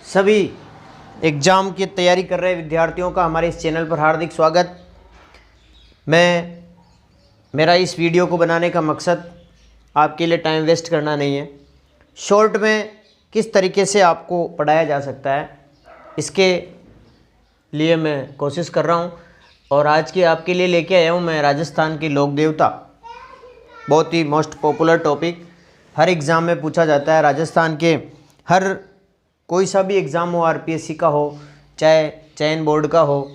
सभी एग्ज़ाम की तैयारी कर रहे विद्यार्थियों का हमारे इस चैनल पर हार्दिक स्वागत। मेरा इस वीडियो को बनाने का मकसद आपके लिए टाइम वेस्ट करना नहीं है। शॉर्ट में किस तरीके से आपको पढ़ाया जा सकता है, इसके लिए मैं कोशिश कर रहा हूँ। और आज के आपके लिए लेके आया हूँ मैं राजस्थान की लोक देवता। बहुत ही मोस्ट पॉपुलर टॉपिक, हर एग्ज़ाम में पूछा जाता है। राजस्थान के हर कोई सा भी एग्ज़ाम हो, आरपीएससी का हो, चाहे चयन बोर्ड का हो,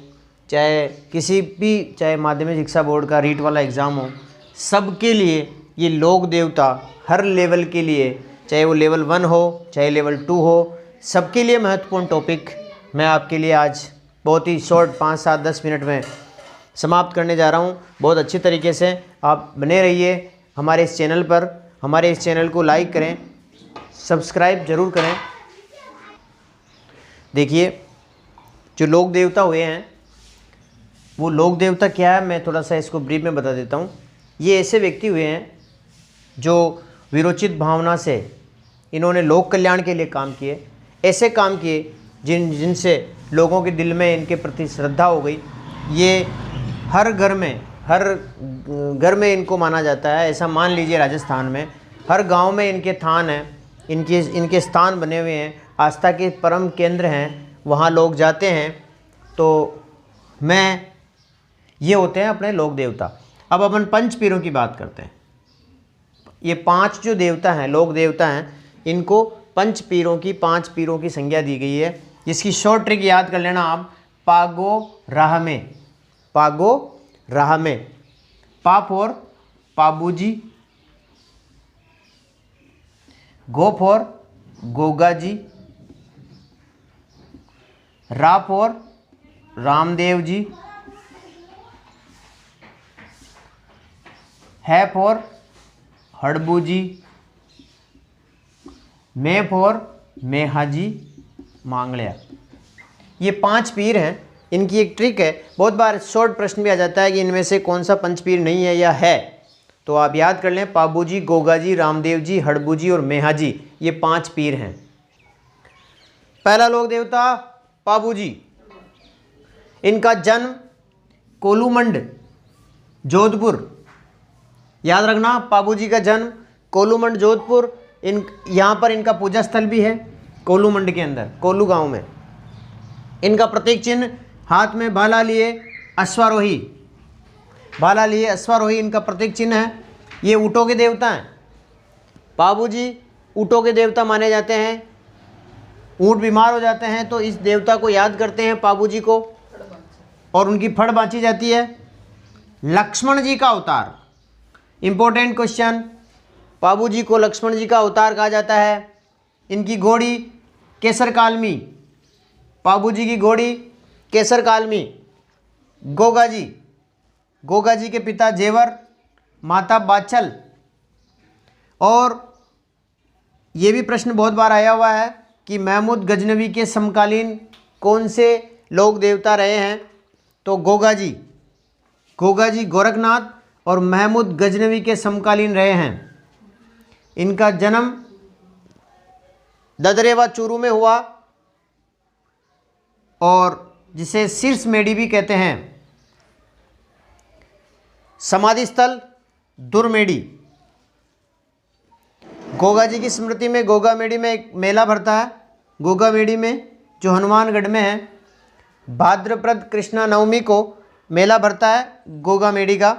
चाहे माध्यमिक शिक्षा बोर्ड का रीट वाला एग्ज़ाम हो, सबके लिए ये लोक देवता हर लेवल के लिए, चाहे वो लेवल 1 हो चाहे लेवल 2 हो, सबके लिए महत्वपूर्ण टॉपिक मैं आपके लिए आज बहुत ही शॉर्ट 5, 7, 10 मिनट में समाप्त करने जा रहा हूँ। बहुत अच्छी तरीके से आप बने रहिए हमारे इस चैनल पर। हमारे इस चैनल को लाइक करें, सब्सक्राइब ज़रूर करें। देखिए, जो लोक देवता हुए हैं वो लोक देवता क्या है, मैं थोड़ा सा इसको ब्रीफ में बता देता हूँ। ये ऐसे व्यक्ति हुए हैं जो विरोचित भावना से इन्होंने लोक कल्याण के लिए काम किए, ऐसे काम किए जिनसे लोगों के दिल में इनके प्रति श्रद्धा हो गई। ये हर घर में इनको माना जाता है। ऐसा मान लीजिए राजस्थान में हर गांव में इनके थान हैं, इनके स्थान बने हुए हैं, आस्था के परम केंद्र हैं, वहाँ लोग जाते हैं। तो ये होते हैं अपने लोक देवता। अब अपन पंच पीरों की बात करते हैं। ये 5 जो देवता हैं, लोक देवता हैं, इनको पंच पीरों की 5 पीरों की संज्ञा दी गई है, जिसकी शॉर्ट ट्रिक याद कर लेना आप। पागो राह में, पा फॉर पाबूजी, गो फॉर गोगा जी, रा फॉर रामदेव जी, है for Harbu ji, may for मेहा जी, मांगलिया। ये 5 पीर हैं। इनकी एक ट्रिक है, बहुत बार शॉर्ट प्रश्न भी आ जाता है कि इनमें से कौन सा पंच पीर नहीं है या है, तो आप याद कर लें। पाबू जी, गोगा जी, रामदेव जी, हड़बू जी और मेहा जी, ये 5 पीर हैं। पहला लोक देवता पाबू जी। इनका जन्म कोलूमंड, जोधपुर। याद रखना, पाबू जी का जन्म कोलूमंड, जोधपुर। यहाँ पर इनका पूजा स्थल भी है कोलूमंड के अंदर, कोलू गांव में। इनका प्रतीक चिन्ह, हाथ में भाला लिए अश्वारोही, इनका प्रतीक चिन्ह है। ये ऊँटों के देवता हैं। पाबू जी ऊँटों के देवता माने जाते हैं। ऊँट बीमार हो जाते हैं तो इस देवता को याद करते हैं, पाबू जी को, और उनकी फड़ बाँची जाती है। लक्ष्मण जी का अवतार, इंपॉर्टेंट क्वेश्चन। पाबू जी को लक्ष्मण जी का अवतार कहा जाता है। इनकी घोड़ी केसर कालमी, पाबू जी की घोड़ी केसर कालमी। गोगा जी के पिता जेवर, माता बाचल। और ये भी प्रश्न बहुत बार आया हुआ है कि महमूद गजनवी के समकालीन कौन से लोक देवता रहे हैं, तो गोगा जी गोरखनाथ और महमूद गजनवी के समकालीन रहे हैं। इनका जन्म ददरेवा चूरू में हुआ, और जिसे शीर्ष मेडी भी कहते हैं। समाधि स्थल दुर्मेडी। गोगा जी की स्मृति में गोगा मेडी में एक मेला भरता है, गोगा मेडी में, जो हनुमानगढ़ में है। भाद्रपद कृष्णा नवमी को मेला भरता है गोगा मेडी का।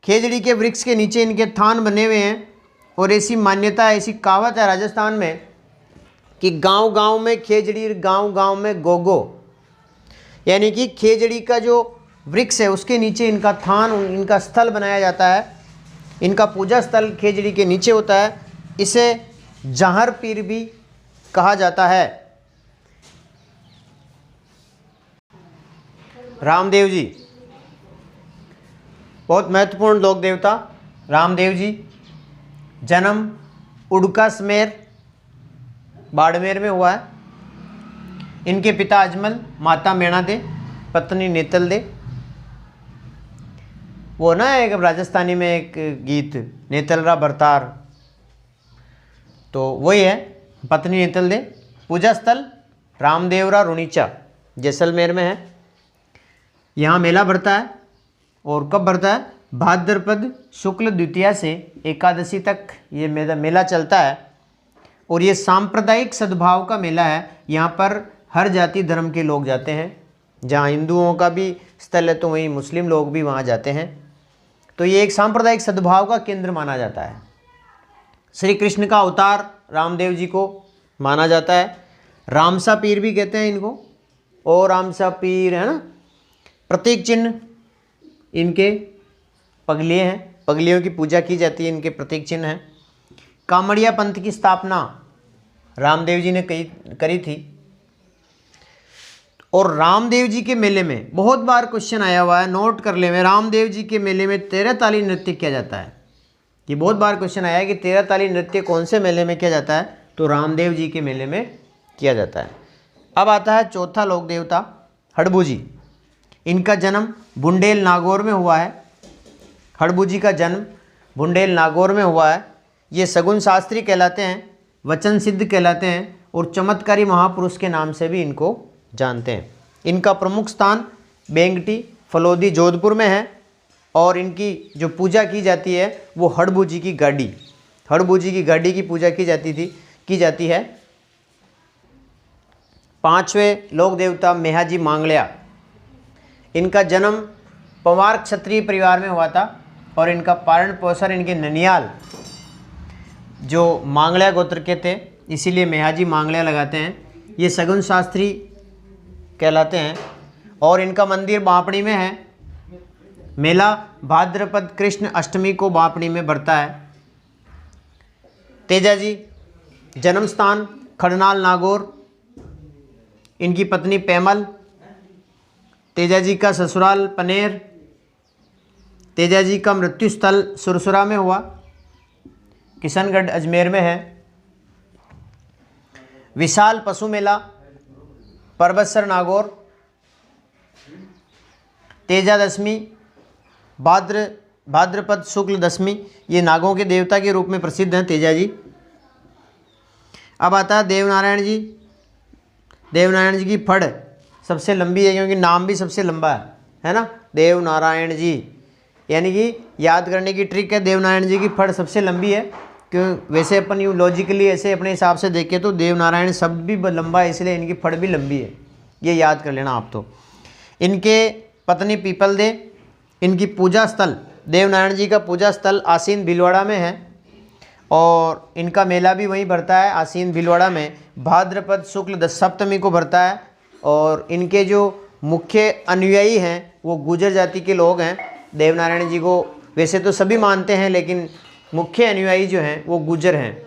खेजड़ी के वृक्ष के नीचे इनके थान बने हुए हैं। और ऐसी मान्यता है, ऐसी कहावत है राजस्थान में कि गांव-गांव में खेजड़ी, गांव-गांव में गोगो, यानी कि खेजड़ी का जो वृक्ष है उसके नीचे इनका थान, इनका स्थल बनाया जाता है। इनका पूजा स्थल खेजड़ी के नीचे होता है। इसे जहर पीर भी कहा जाता है। रामदेव जी, बहुत महत्वपूर्ण लोक देवता रामदेव जी। जन्म उड़का स्मेर, बाड़मेर में हुआ है। इनके पिता अजमल, माता मेणा दे, पत्नी नेतल दे। वो ना एक राजस्थानी में एक गीत, नेतलरा भरतार, तो वही है, पत्नी नेतल दे। पूजा स्थल रामदेवरा रुणीचा जैसलमेर में है। यहाँ मेला भरता है और कब भरता है? भाद्रपद शुक्ल द्वितीया से एकादशी तक ये मेला चलता है और ये सांप्रदायिक सद्भाव का मेला है। यहाँ पर हर जाति धर्म के लोग जाते हैं। जहाँ हिंदुओं का भी स्थल है तो वहीं मुस्लिम लोग भी वहाँ जाते हैं। तो ये एक सांप्रदायिक सद्भाव का केंद्र माना जाता है। श्री कृष्ण का अवतार रामदेव जी को माना जाता है। रामसा पीर भी कहते हैं इनको, और रामसा पीर है ना, प्रतीक चिन्ह इनके पगलिये हैं, पगलियों की पूजा की जाती है, इनके प्रतीक चिन्ह हैं। कामड़िया पंथ की स्थापना रामदेव जी ने करी थी। और रामदेव जी के मेले में बहुत बार क्वेश्चन आया हुआ है, नोट कर ले में, रामदेव जी के मेले में 13 ताली नृत्य किया जाता है। ये बहुत बार क्वेश्चन आया है कि 13 ताली नृत्य कौन से मेले में किया जाता है? तो रामदेव जी के मेले में किया जाता है। अब आता है चौथा लोक देवता हड़बू जी। इनका जन्म बुंडेल नागौर में हुआ है। हड़बू जी का जन्म बुंडेल नागौर में हुआ है। ये सगुन शास्त्री कहलाते हैं, वचन सिद्ध कहलाते हैं और चमत्कारी महापुरुष के नाम से भी इनको जानते हैं। इनका प्रमुख स्थान बेंगटी फलोदी जोधपुर में है और इनकी जो पूजा की जाती है वो हड़बू जी की गाड़ी, हड़बू जी की गाड़ी की पूजा की जाती है। पांचवें लोक देवता मेहाजी मांगलिया। इनका जन्म पवार क्षत्रिय परिवार में हुआ था और इनका पालन पोषण इनके ननियाल जो मांगलिया गोत्र के थे, इसीलिए मेहाजी मांगलिया लगाते हैं। ये सगुन शास्त्री कहलाते हैं और इनका मंदिर बापड़ी में है। मेला भाद्रपद कृष्ण अष्टमी को बापड़ी में भरता है। तेजा जी जन्म स्थान खड़नाल नागौर। इनकी पत्नी पैमल। तेजा जी का ससुराल पनेर। तेजा जी का मृत्यु स्थल सुरसुरा में हुआ। किशनगढ़ अजमेर में है। विशाल पशु मेला परबतसर नागौर। तेजा दशमी भाद्रपद शुक्ल दशमी, ये नागों के देवता के रूप में प्रसिद्ध हैं तेजा जी। अब आता है देवनारायण जी। देवनारायण जी की फड़ सबसे लंबी है क्योंकि नाम भी सबसे लंबा है ना, देवनारायण जी। यानी कि याद करने की ट्रिक है, देवनारायण जी की फड़ सबसे लंबी है। क्यों? वैसे अपन यूँ लॉजिकली ऐसे अपने हिसाब से देखें तो देवनारायण शब्द भी लंबा है, इसलिए इनकी फड़ भी लंबी है। ये याद कर लेना आप तो। इनके पत्नी पीपल दे। इनकी पूजा स्थल देवनारायण जी का पूजा स्थल आसीन भीलवाड़ा में है और इनका मेला भी वहीं भरता है आसीन भीलवाड़ा में। भाद्रपद शुक्ल सप्तमी को भरता है और इनके जो मुख्य अनुयायी हैं वो गुर्जर जाति के लोग हैं। देवनारायण जी को वैसे तो सभी मानते हैं लेकिन मुख्य अनुयायी जो हैं वो गुर्जर हैं।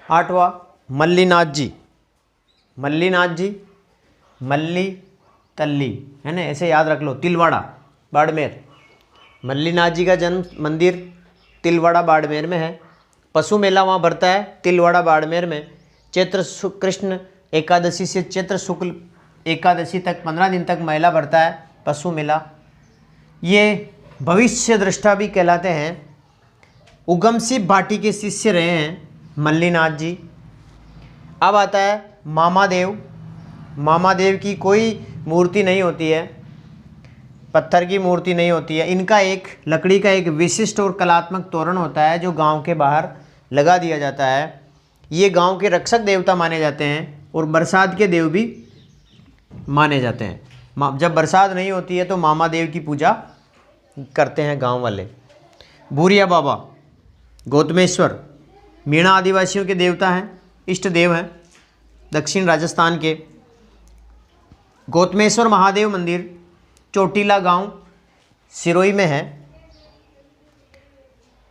आठवां मल्लीनाथ जी। मल्लीनाथ जी मल्ली तल्ली है ना, ऐसे याद रख लो। तिलवाड़ा बाड़मेर। मल्लीनाथ जी का जन्म मंदिर तिलवाड़ा बाड़मेर में है। पशु मेला वहाँ भरता है तिलवाड़ा बाड़मेर में। चैत्र कृष्ण एकादशी से चैत्र शुक्ल एकादशी तक 15 दिन तक मेला भरता है पशु मेला। ये भविष्य दृष्टा भी कहलाते हैं। उगमसिंह भाटी के शिष्य रहे हैं मल्लीनाथ जी। अब आता है मामादेव। मामादेव की कोई मूर्ति नहीं होती है, पत्थर की मूर्ति नहीं होती है। इनका एक लकड़ी का एक विशिष्ट और कलात्मक तोरण होता है जो गांव के बाहर लगा दिया जाता है। ये गांव के रक्षक देवता माने जाते हैं और बरसात के देव भी माने जाते हैं। जब बरसात नहीं होती है तो मामा देव की पूजा करते हैं गांव वाले। भूरिया बाबा गौतमेश्वर मीणा आदिवासियों के देवता हैं, इष्ट देव हैं दक्षिण राजस्थान के। गौतमेश्वर महादेव मंदिर चोटीला गांव सिरोही में है।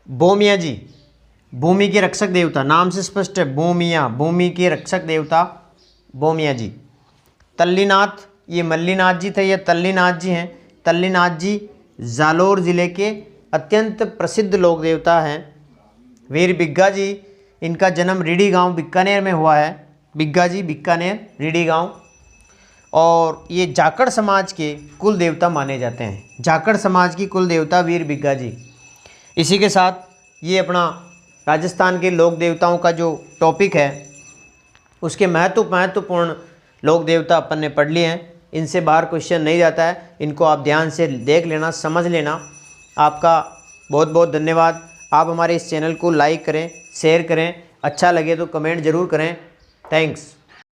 बोमिया जी भूमि के रक्षक देवता, नाम से स्पष्ट है, बोमिया भूमि के रक्षक देवता बोमिया जी। तल्लीनाथ ये मल्लीनाथ जी थे, ये तल्लीनाथ जी हैं। तल्लीनाथ जी जालोर ज़िले के अत्यंत प्रसिद्ध लोक देवता हैं। वीर बिग्गा जी, इनका जन्म रीडी गांव बीकानेर में हुआ है। बिग्गा जी बीकानेर रीडी गांव। और ये जाखड़ समाज के कुल देवता माने जाते हैं। जाखड़ समाज की कुल देवता वीर बिग्गा जी। इसी के साथ ये अपना राजस्थान के लोक देवताओं का जो टॉपिक है उसके महत्वपूर्ण लोक देवता अपन ने पढ़ लिए हैं। इनसे बाहर क्वेश्चन नहीं जाता है, इनको आप ध्यान से देख लेना, समझ लेना। आपका बहुत बहुत धन्यवाद। आप हमारे इस चैनल को लाइक करें, शेयर करें, अच्छा लगे तो कमेंट ज़रूर करें। थैंक्स।